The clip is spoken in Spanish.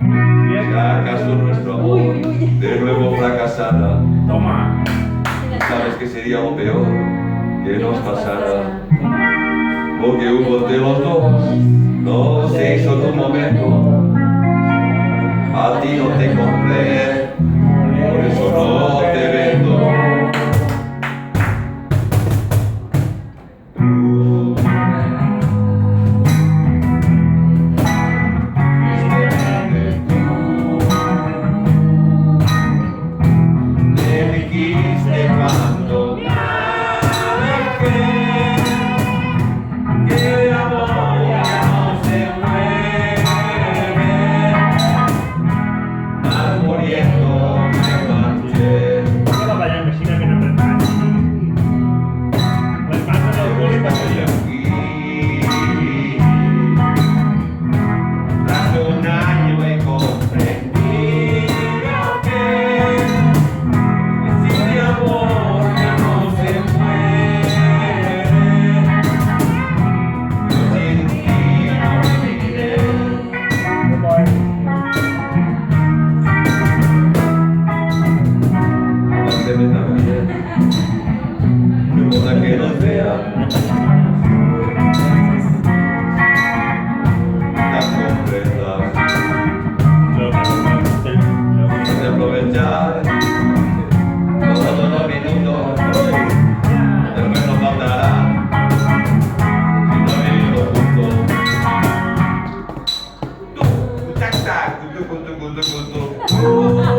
Si acaso nuestro amor de nuevo fracasara, Toma. sabes que sería lo peor que nos pasara. Porque hubo de los dos, no se hizo tu momento. A ti no te compré, por eso no te vendo. Me dijiste cuando me alejé que el amor ya no se mueve, mas muriendo me marché. Toda la llave vecina que no me pues más de los dos Estoy aquí, tras un año he comprendido que si mi amor ya no se muere, yo sin ti no viviré. Mándeme también, no importa que nos vea, las completas, de aprovechar todos los minutos, después nos faltará si no vivimos juntos. Tac, tac, cutu, cutu, cutu, cutu.